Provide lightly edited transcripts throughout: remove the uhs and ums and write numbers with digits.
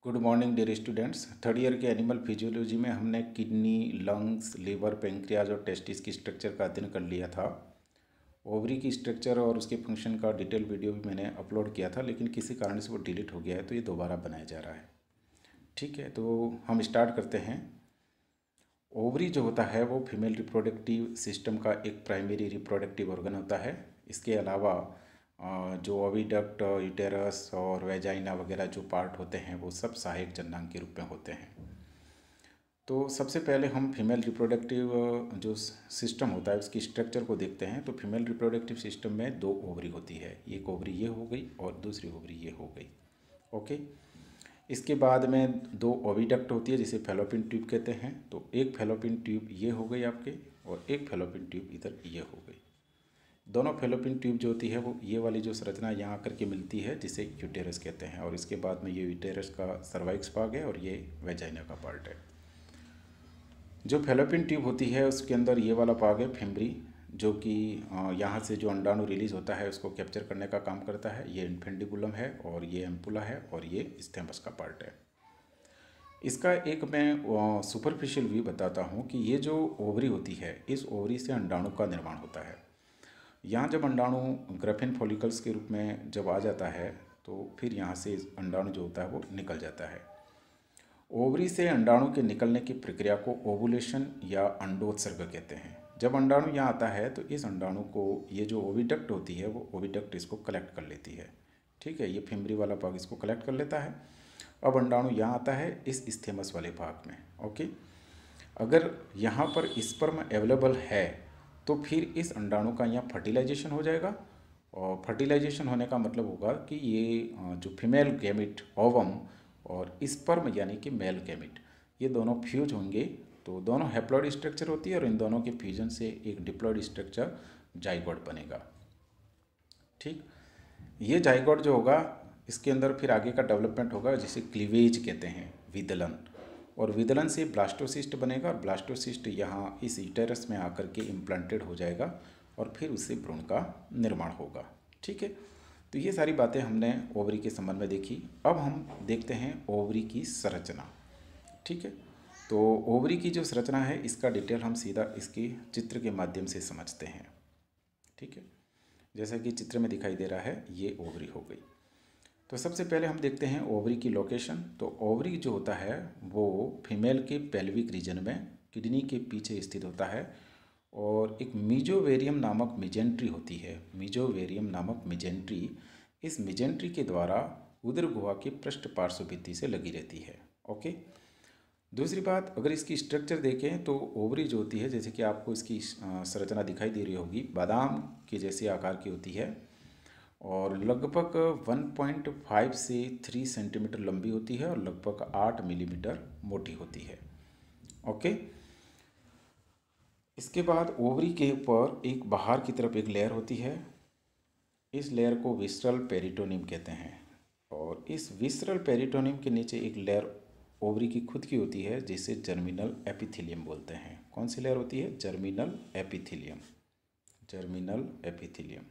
Good morning dear students. Third year के animal physiology में हमने किडनी, लंग्स, लिवर, पेंक्रियाज और टेस्टिस की स्ट्रक्चर का अध्ययन कर लिया था। ओवरी की स्ट्रक्चर और उसके फंक्शन का डिटेल वीडियो भी मैंने अपलोड किया था, लेकिन किसी कारण से वो डिलीट हो गया है, तो ये दोबारा बनाया जा रहा है। ठीक है, तो हम स्टार्ट करते हैं। ओवरी जो होता है वो फीमेल रिप्रोडक्टिव सिस्टम का एक प्राइमरी रिप्रोडक्टिव ऑर्गन होता है। इसके अलावा जो ओविडक्ट, यूटेरस और वेजाइना वगैरह जो पार्ट होते हैं वो सब सहायक जननांग के रूप में होते हैं। तो सबसे पहले हम फीमेल रिप्रोडक्टिव जो सिस्टम होता है उसकी स्ट्रक्चर को देखते हैं। तो फीमेल रिप्रोडक्टिव सिस्टम में दो ओवरी होती है, एक ओवरी ये हो गई और दूसरी ओवरी ये हो गई। ओके, इसके बाद में दो ओविडक्ट होती है जिसे फैलोपियन ट्यूब कहते हैं। तो एक फैलोपियन ट्यूब ये हो गई आपके, और एक फैलोपियन ट्यूब इधर ये हो गई। दोनों फैलोपियन ट्यूब जो होती है वो ये वाली जो संरचना यहाँ आकर के मिलती है जिसे यूटेरस कहते हैं, और इसके बाद में ये यूटेरस का सर्वाइक्स भाग है और ये वेजाइना का पार्ट है। जो फैलोपियन ट्यूब होती है उसके अंदर ये वाला भाग है फिम्बरी, जो कि यहाँ से जो अंडाणु रिलीज होता है उसको कैप्चर करने का काम करता है। ये इन्फेंडिबुलम है और ये एम्पुला है और ये स्थैमस का पार्ट है। इसका एक मैं सुपरफिशियल व्यू बताता हूँ कि ये जो ओवरी होती है, इस ओवरी से अंडाणु का निर्माण होता है। यहाँ जब अंडाणु ग्राफिन फॉलिकल्स के रूप में जब आ जाता है तो फिर यहाँ से अंडाणु जो होता है वो निकल जाता है। ओवरी से अंडाणु के निकलने की प्रक्रिया को ओवुलेशन या अंडोत्सर्ग कहते हैं। जब अंडाणु यहाँ आता है तो इस अंडाणु को ये जो ओविडक्ट होती है वो ओविडक्ट इसको कलेक्ट कर लेती है। ठीक है, ये फिम्बरी वाला भाग इसको कलेक्ट कर लेता है। अब अंडाणु यहाँ आता है इस स्थैमस वाले भाग में। ओके, अगर यहाँ पर स्पर्म अवेलेबल है तो फिर इस अंडाणु का यहाँ फर्टिलाइजेशन हो जाएगा, और फर्टिलाइजेशन होने का मतलब होगा कि ये जो फीमेल गैमिट ओवम और स्पर्म यानी कि मेल गैमिट, ये दोनों फ्यूज होंगे। तो दोनों हैप्लॉइड स्ट्रक्चर होती है और इन दोनों के फ्यूजन से एक डिप्लॉइड स्ट्रक्चर जाइगोट बनेगा। ठीक, ये जाइगोट जो होगा इसके अंदर फिर आगे का डेवलपमेंट होगा जिसे क्लीवेज कहते हैं, विदलन, और विदलन से ब्लास्टोसिस्ट बनेगा और ब्लास्टोसिस्ट यहाँ इस यूटेरस में आकर के इम्प्लांटेड हो जाएगा और फिर उससे भ्रूण का निर्माण होगा। ठीक है, तो ये सारी बातें हमने ओवरी के संबंध में देखी। अब हम देखते हैं ओवरी की संरचना। ठीक है, तो ओवरी की जो संरचना है इसका डिटेल हम सीधा इसके चित्र के माध्यम से समझते हैं। ठीक है, जैसा कि चित्र में दिखाई दे रहा है ये ओवरी हो गई। तो सबसे पहले हम देखते हैं ओवरी की लोकेशन। तो ओवरी जो होता है वो फीमेल के पेल्विक रीजन में किडनी के पीछे स्थित होता है, और एक मीजोवेरियम नामक मिजेंट्री होती है। मीजोवेरियम नामक मिजेंट्री, इस मिजेंट्री के द्वारा उदर गुहा के पृष्ठ पार्श्वभित्ति से लगी रहती है। ओके, दूसरी बात, अगर इसकी स्ट्रक्चर देखें तो ओवरी जो होती है, जैसे कि आपको इसकी संरचना दिखाई दे रही होगी, बादाम के जैसे आकार की होती है और लगभग 1.5 से 3 सेंटीमीटर लंबी होती है और लगभग 8 मिलीमीटर मोटी होती है। ओके, इसके बाद ओवरी के ऊपर एक बाहर की तरफ एक लेयर होती है। इस लेयर को विसरल पेरिटोनियम कहते हैं, और इस विसरल पेरिटोनियम के नीचे एक लेयर ओवरी की खुद की होती है जिसे जर्मिनल एपिथेलियम बोलते हैं। कौन सी लेयर होती है? Germinal epithelium, germinal epithelium.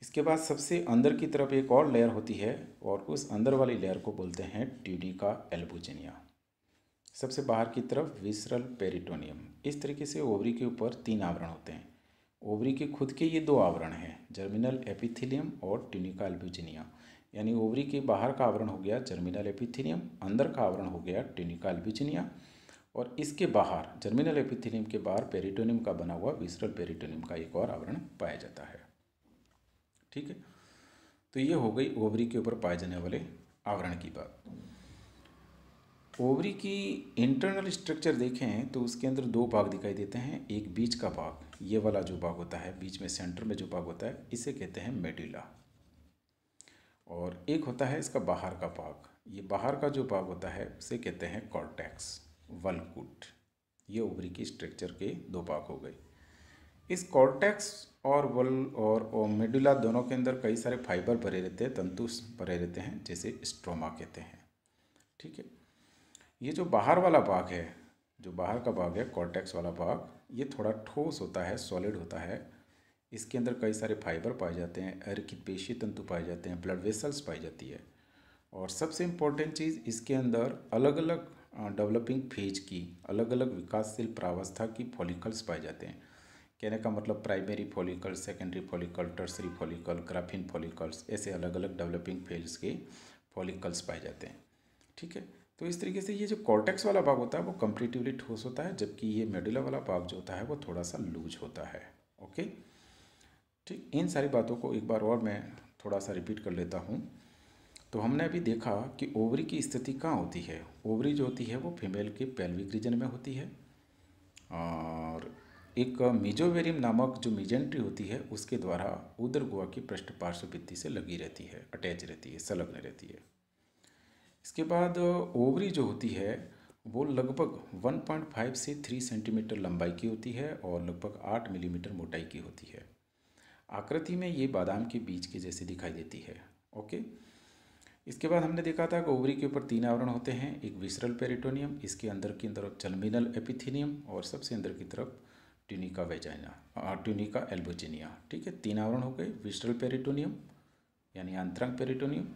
इसके बाद सबसे अंदर की तरफ एक और लेयर होती है और उस अंदर वाली लेयर को बोलते हैं ट्यूनिका एल्बुजिनिया। सबसे बाहर की तरफ विसरल पेरिटोनियम। इस तरीके से ओवरी के ऊपर 3 आवरण होते हैं। ओवरी के खुद के ये 2 आवरण हैं, जर्मिनल एपिथेलियम और ट्यूनिका एल्बुजिनिया। यानी ओवरी के बाहर का आवरण हो गया जर्मिनल एपिथेलियम, अंदर का आवरण हो गया ट्यूनिका एल्बुजिनिया, और इसके बाहर जर्मिनल एपिथेलियम के बाहर पेरिटोनियम का बना हुआ विसरल पेरिटोनियम का एक और आवरण पाया जाता है। ठीक है, तो ये हो गई ओवरी के ऊपर पाए जाने वाले आवरण की बात। ओवरी की इंटरनल स्ट्रक्चर देखें तो उसके अंदर 2 भाग दिखाई देते हैं। एक बीच का भाग, ये वाला जो भाग होता है बीच में सेंटर में जो भाग होता है इसे कहते हैं मेडुला, और एक होता है इसका बाहर का भाग। ये बाहर का जो भाग होता है उसे कहते हैं कॉर्टेक्स, वल्कुट। ये ओवरी की स्ट्रक्चर के 2 भाग हो गए। इस कॉर्टेक्स और वल और मेडुला दोनों के अंदर कई सारे फाइबर भरे रहते हैं, तंतु भरे रहते हैं, जैसे स्ट्रोमा कहते हैं। ठीक है, ये जो बाहर वाला भाग है, जो बाहर का भाग है कॉर्टेक्स वाला भाग, ये थोड़ा ठोस होता है, सॉलिड होता है। इसके अंदर कई सारे फाइबर पाए जाते हैं, अर्कित पेशी तंतु पाए जाते हैं, ब्लड वेसल्स पाई जाती है, और सबसे इम्पोर्टेंट चीज़, इसके अंदर अलग अलग डेवलपिंग फेज की, अलग अलग विकासशील प्रावस्था की फॉलिकल्स पाए जाते हैं। कहने का मतलब primary follicle, secondary follicle, tertiary follicle, graphene follicles, ऐसे अलग अलग डेवलपिंग फेज के फॉलिकल्स पाए जाते हैं। ठीक है, तो इस तरीके से ये जो कॉर्टेक्स वाला भाग होता है वो कंपैरेटिवली ठोस होता है, जबकि ये मेडुला वाला भाग जो होता है वो थोड़ा सा लूज होता है। ओके, ठीक, इन सारी बातों को एक बार और मैं थोड़ा सा रिपीट कर लेता हूँ। तो हमने अभी देखा कि ओवरी की स्थिति कहाँ होती है। ओवरी जो होती है वो फीमेल के पेल्विक रीजन में होती है, और एक मेजोवेरियम नामक जो मेजेंट्री होती है उसके द्वारा उदर गुहा की पृष्ठ पार्श्व भित्ति से लगी रहती है, अटैच रहती है, संलग्न रहती है। इसके बाद ओवरी जो होती है वो लगभग 1.5 से 3 सेंटीमीटर लंबाई की होती है और लगभग 8 मिलीमीटर मोटाई की होती है। आकृति में ये बादाम के बीज के जैसे दिखाई देती है। ओके, इसके बाद हमने देखा था कि ओवरी के ऊपर 3 आवरण होते हैं। एक विसरल पेरिटोनियम, इसके अंदर की तरफ जर्मिनल एपिथेलियम, और सबसे अंदर की तरफ ट्यूनिका वेजाइना, ट्यूनिका एल्बोजिनिया। ठीक है, 3 आवरण हो गए। विसरल पेरिटोनियम यानी आंतरंग पेरिटोनियम,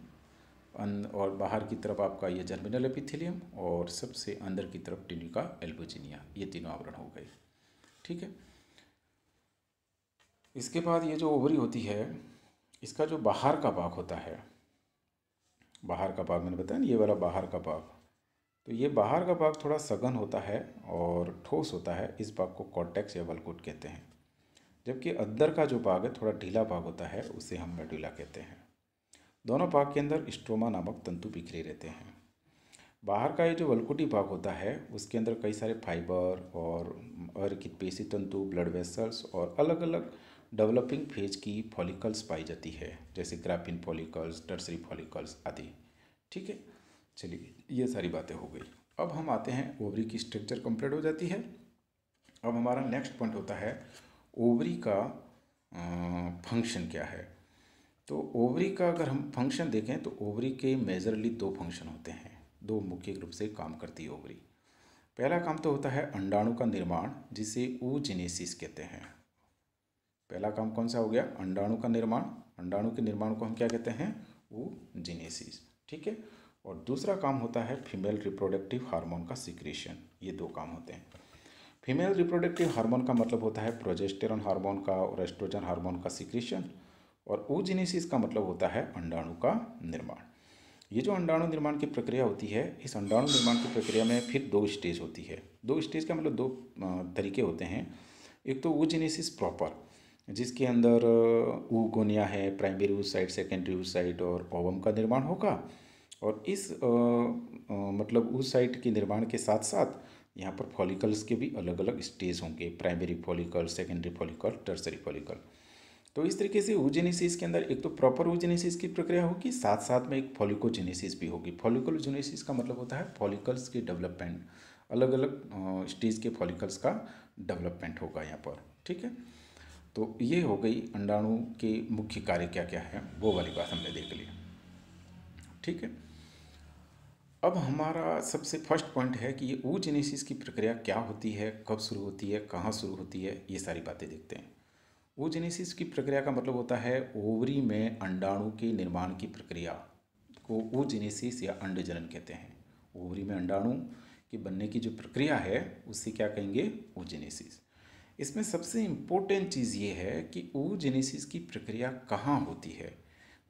और बाहर की तरफ आपका ये जर्मिनल एपिथेलियम, और सबसे अंदर की तरफ ट्यूनिका एल्बोजिनिया, ये तीनों आवरण हो गए। ठीक है, इसके बाद ये जो ओवरी होती है इसका जो बाहर का भाग होता है, बाहर का भाग मैंने बताया ना, ये वाला बाहर का भाग, तो ये बाहर का भाग थोड़ा सघन होता है और ठोस होता है। इस भाग को कॉर्टेक्स या वल्कुट कहते हैं। जबकि अंदर का जो भाग है थोड़ा ढीला भाग होता है, उसे हम मेडुला कहते हैं। दोनों भाग के अंदर स्ट्रोमा नामक तंतु बिखरे रहते हैं। बाहर का ये जो वल्कुटी भाग होता है उसके अंदर कई सारे फाइबर और अरेखित पेशी तंतु, ब्लड वेसल्स और अलग अलग डेवलपिंग फेज की फॉलिकल्स पाई जाती है, जैसे ग्राफिन फॉलिकल्स, टर्सरी फॉलिकल्स आदि। ठीक है, चलिए ये सारी बातें हो गई। अब हम आते हैं, ओवरी की स्ट्रक्चर कंप्लीट हो जाती है। अब हमारा नेक्स्ट पॉइंट होता है ओवरी का फंक्शन क्या है। तो ओवरी का अगर हम फंक्शन देखें तो ओवरी के मेजरली 2 फंक्शन होते हैं, 2 मुख्य रूप से काम करती है ओवरी। पहला काम तो होता है अंडाणु का निर्माण, जिसे oogenesis कहते हैं। पहला काम कौन सा हो गया? अंडाणु का निर्माण। अंडाणु के निर्माण को हम क्या कहते हैं? oogenesis। ठीक है, और दूसरा काम होता है फीमेल रिप्रोडक्टिव हार्मोन का सिक्रेशन। ये 2 काम होते हैं। फीमेल रिप्रोडक्टिव हार्मोन का मतलब होता है प्रोजेस्टेरॉन हार्मोन का और एस्ट्रोजन हार्मोन का सिक्रेशन, और oogenesis का मतलब होता है अंडाणु का निर्माण। ये जो अंडाणु निर्माण की प्रक्रिया होती है, इस अंडाणु निर्माण की प्रक्रिया में फिर 2 स्टेज होती है। 2 स्टेज का मतलब 2 तरीके होते हैं। एक तो oogenesis प्रॉपर, जिसके अंदर oogonia है, प्राइमरी oocyte, सेकेंडरी oocyte और ओवम का निर्माण होगा। और इस मतलब oocyte के निर्माण के साथ साथ यहाँ पर फॉलिकल्स के भी अलग अलग स्टेज होंगे, primary follicle, secondary follicle, tertiary follicle. तो इस तरीके से oogenesis के अंदर एक तो प्रॉपर oogenesis की प्रक्रिया होगी, साथ साथ में एक फॉलिकोजेनेसिस भी होगी। फॉलिकोजेनेसिस का मतलब होता है फॉलिकल्स की डेवलपमेंट, अलग अलग स्टेज के फॉलिकल्स का डेवलपमेंट होगा यहाँ पर। ठीक है, तो ये हो गई अंडाणु के मुख्य कार्य क्या क्या है, वो वाली बात हमने देख ली। ठीक है, अब हमारा सबसे फर्स्ट पॉइंट है कि ये oogenesis की प्रक्रिया क्या होती है, कब शुरू होती है, कहाँ शुरू होती है, ये सारी बातें देखते हैं। oogenesis की प्रक्रिया का मतलब होता है ओवरी में अंडाणु के निर्माण की प्रक्रिया को oogenesis या अंडजनन कहते हैं। ओवरी में अंडाणु के बनने की जो प्रक्रिया है उससे क्या कहेंगे? oogenesis। इसमें सबसे इम्पोर्टेंट चीज़ ये है कि oogenesis की प्रक्रिया कहाँ होती है,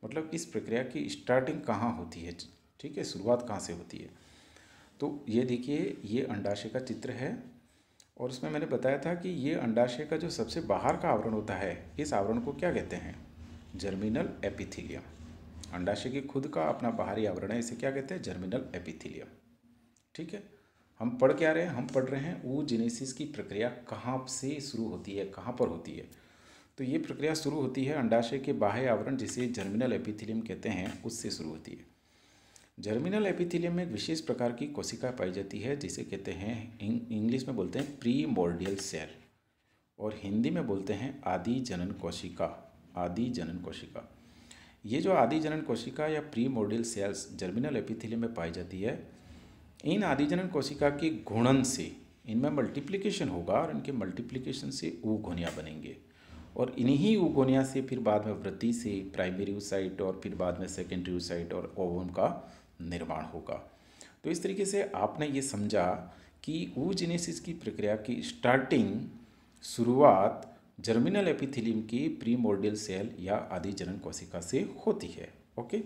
मतलब इस प्रक्रिया की स्टार्टिंग कहाँ होती है। ठीक है, शुरुआत कहाँ से होती है। तो ये देखिए, ये अंडाशय का चित्र है, और उसमें मैंने बताया था कि ये अंडाशय का जो सबसे बाहर का आवरण होता है, इस आवरण को क्या कहते हैं? Germinal epithelium. अंडाशय की खुद का अपना बाहरी आवरण है, इसे क्या कहते हैं? Germinal epithelium. ठीक है, हम पढ़ क्या रहे हैं? हम पढ़ रहे हैं oogenesis की प्रक्रिया कहाँ से शुरू होती है, कहाँ पर होती है। तो ये प्रक्रिया शुरू होती है अंडाशय के बाह्य आवरण, जिसे जर्मिनल एपिथेलियम कहते हैं, उससे शुरू होती है। जर्मिनल एपिथेलियम में एक विशेष प्रकार की कोशिका पाई जाती है, जिसे कहते हैं, इंग्लिश में बोलते हैं प्रीमोर्डियल सेल, और हिंदी में बोलते हैं आदि जनन कोशिका। आदि जनन कोशिका, ये जो आदि जनन कोशिका या प्रीमोर्डियल सेल्स जर्मिनल एपिथेलियम में पाई जाती है, इन आदि जनन कोशिका के गुणन से इनमें मल्टीप्लिकेशन होगा, और इनके मल्टीप्लिकेशन से oogonia बनेंगे, और इन्हीं oogonia से फिर बाद में वृद्धि से प्राइमरी oocyte और फिर बाद में सेकेंडरी oocyte और ओवम का निर्माण होगा। तो इस तरीके से आपने ये समझा कि oogenesis की प्रक्रिया की शुरुआत जर्मिनल एपिथेलियम की प्रीमोर्डियल सेल या आदि जनन कोशिका से होती है। ओके,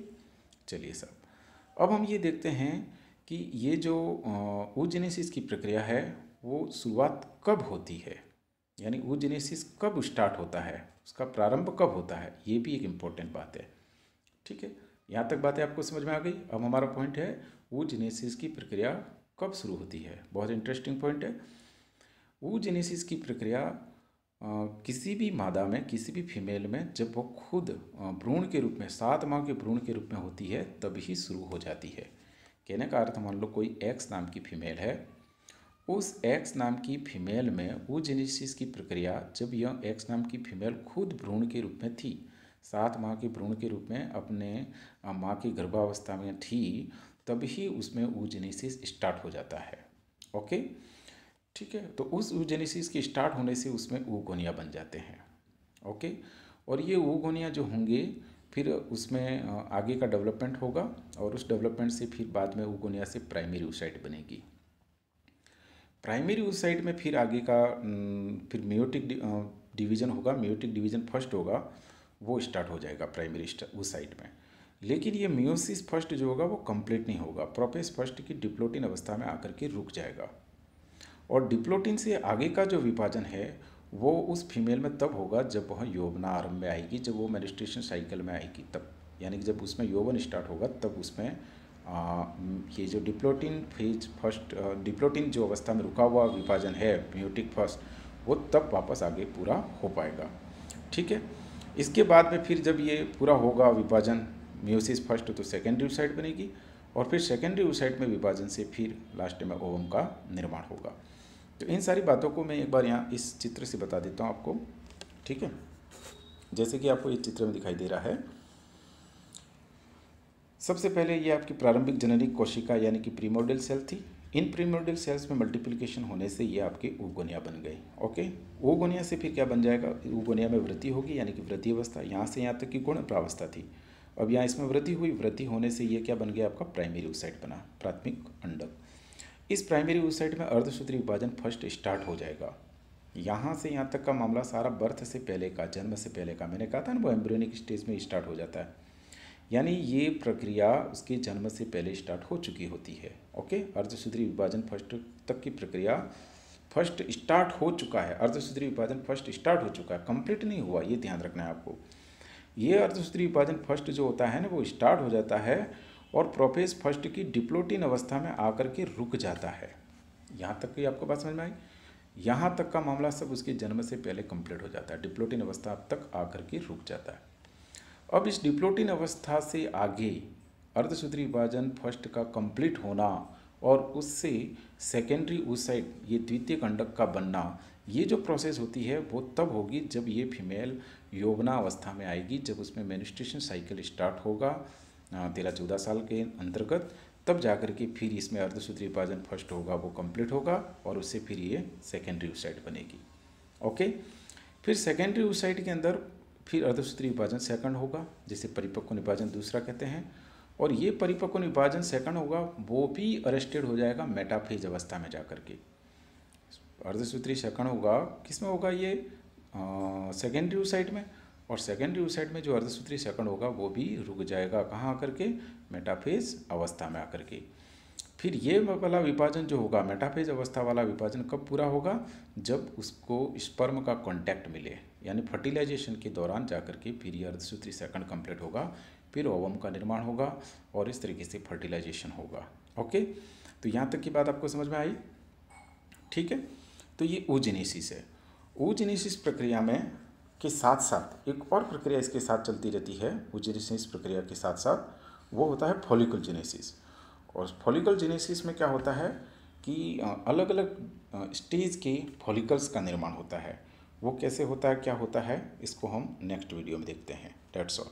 चलिए साहब, अब हम ये देखते हैं कि ये जो oogenesis की प्रक्रिया है वो शुरुआत कब होती है, यानी oogenesis कब स्टार्ट होता है, उसका प्रारंभ कब होता है, ये भी एक इम्पोर्टेंट बात है। ठीक है, यहाँ तक बातें आपको समझ में आ गई। अब हमारा पॉइंट है oogenesis की प्रक्रिया कब शुरू होती है। बहुत इंटरेस्टिंग पॉइंट है। oogenesis की प्रक्रिया किसी भी मादा में, किसी भी फीमेल में जब वो खुद भ्रूण के रूप में 7 माह के भ्रूण के रूप में होती है तभी शुरू हो जाती है। कहने का अर्थ, मान लो कोई एक्स नाम की फीमेल है, उस एक्स नाम की फीमेल में oogenesis की प्रक्रिया, जब यह एक्स नाम की फीमेल खुद भ्रूण के रूप में थी, 7 माह के भ्रूण के रूप में अपने माँ की गर्भावस्था में थी, तभी उसमें oogenesis स्टार्ट हो जाता है। ओके, ठीक है। तो उस oogenesis के स्टार्ट होने से उसमें oogonia बन जाते हैं। ओके, और ये oogonia जो होंगे फिर उसमें आगे का डेवलपमेंट होगा, और उस डेवलपमेंट से फिर बाद में oogonia से प्राइमरी oocyte बनेगी। प्राइमरी oocyte में फिर आगे का फिर मेयोटिक डिवीज़न होगा। मेयोटिक डिवीज़न फर्स्ट होगा, वो स्टार्ट हो जाएगा प्राइमरी oocyte में। लेकिन ये मियोसिस फर्स्ट जो होगा वो कंप्लीट नहीं होगा। प्रोपेस फर्स्ट की डिप्लोटिन अवस्था में आकर के रुक जाएगा, और डिप्लोटिन से आगे का जो विभाजन है वो उस फीमेल में तब होगा जब वह यौवना आरंभ में आएगी, जब वो मेनिस्ट्रेशन साइकिल में आएगी तब, यानी कि जब उसमें यौवन स्टार्ट होगा तब उसमें ये जो डिप्लोटिन फेज फर्स्ट, डिप्लोटिन जो अवस्था में रुका हुआ विभाजन है मियोटिक फर्स्ट, वो तब वापस आगे पूरा हो पाएगा। ठीक है, इसके बाद में फिर जब ये पूरा होगा विभाजन मियोसिस फर्स्ट, तो सेकेंडरी oocyte बनेगी, और फिर सेकेंडरी oocyte में विभाजन से फिर लास्ट में ओवम का निर्माण होगा। तो इन सारी बातों को मैं एक बार यहाँ इस चित्र से बता देता हूँ आपको। ठीक है, जैसे कि आपको इस चित्र में दिखाई दे रहा है, सबसे पहले ये आपकी प्रारंभिक जननिक कोशिका यानी कि प्रीमोर्डियल सेल थी। इन प्रीमोर्डियल सेल्स में मल्टीप्लिकेशन होने से ये आपके oogonia बन गई। ओके, oogonia से फिर क्या बन जाएगा, oogonia में वृद्धि होगी, यानी कि वृद्धि अवस्था। यहाँ से यहाँ तक की गुण प्रावस्था थी, अब यहाँ इसमें वृद्धि हुई। वृद्धि होने से ये क्या बन गया, आपका प्राइमरी oocyte बना, प्राथमिक अंडक। इस प्राइमरी oocyte में अर्धसूत्री विभाजन फर्स्ट स्टार्ट हो जाएगा। यहाँ से यहाँ तक का मामला सारा बर्थ से पहले का, जन्म से पहले का, मैंने कहा था ना वो एम्ब्रियोनिक स्टेज में स्टार्ट हो जाता है, यानी ये प्रक्रिया उसके जन्म से पहले स्टार्ट हो चुकी होती है। ओके, अर्धसूत्री विभाजन फर्स्ट तक की प्रक्रिया फर्स्ट स्टार्ट हो चुका है। अर्धसूत्री विभाजन फर्स्ट स्टार्ट हो चुका है, कंप्लीट नहीं हुआ, ये ध्यान रखना है आपको। ये अर्धसूत्री विभाजन फर्स्ट जो होता है ना, वो स्टार्ट हो जाता है और प्रोपेस फर्स्ट की डिप्लोटिन अवस्था में आकर के रुक जाता है। यहाँ तक की आपको बात समझ में आई। यहाँ तक का मामला सब उसके जन्म से पहले कंप्लीट हो जाता है, डिप्लोटिन अवस्था तक आकर के रुक जाता है। अब इस डिप्लोटिन अवस्था से आगे अर्धसूत्री विभाजन फर्स्ट का कंप्लीट होना और उससे सेकेंडरी oocyte, ये द्वितीय अंडक का बनना, ये जो प्रोसेस होती है वो तब होगी जब ये फीमेल यौवना अवस्था में आएगी, जब उसमें मेनिस्ट्रेशन साइकिल स्टार्ट होगा 13-14 साल के अंतर्गत, तब जाकर के फिर इसमें अर्धसूत्री विभाजन फर्स्ट होगा वो कंप्लीट होगा, और उससे फिर ये सेकेंडरी oocyte बनेगी। ओके, फिर सेकेंडरी oocyte के अंदर फिर अर्धसूत्री विभाजन सेकंड होगा, जिसे परिपक्व विभाजन दूसरा कहते हैं, और ये परिपक्व विभाजन सेकंड होगा वो भी अरेस्टेड हो जाएगा मेटाफेज अवस्था में जाकर के। अर्धसूत्री सेकंड होगा किस में होगा, ये सेकेंडरी oocyte में, और सेकेंडरी oocyte में जो अर्धसूत्री सेकंड होगा वो भी रुक जाएगा, कहाँ आकर के, मेटाफेज अवस्था में आकर के। फिर ये वाला विभाजन जो होगा, मेटाफेज अवस्था वाला विभाजन कब पूरा होगा, जब उसको स्पर्म का कांटेक्ट मिले, यानी फर्टिलाइजेशन के दौरान जाकर के फिर ये अर्धसूत्री सेकंड कंप्लीट होगा, फिर ओवम का निर्माण होगा, और इस तरीके से फर्टिलाइजेशन होगा। ओके, तो यहाँ तक की बात आपको समझ में आई। ठीक है, तो ये oogenesis है। oogenesis प्रक्रिया में के साथ साथ एक और प्रक्रिया इसके साथ चलती रहती है। oogenesis प्रक्रिया के साथ साथ वो होता है फॉलिकल जेनेसिस। और फॉलिकल जेनेसिस में क्या होता है कि अलग अलग स्टेज के फॉलिकल्स का निर्माण होता है। वो कैसे होता है, क्या होता है, इसको हम नेक्स्ट वीडियो में देखते हैं। That's all.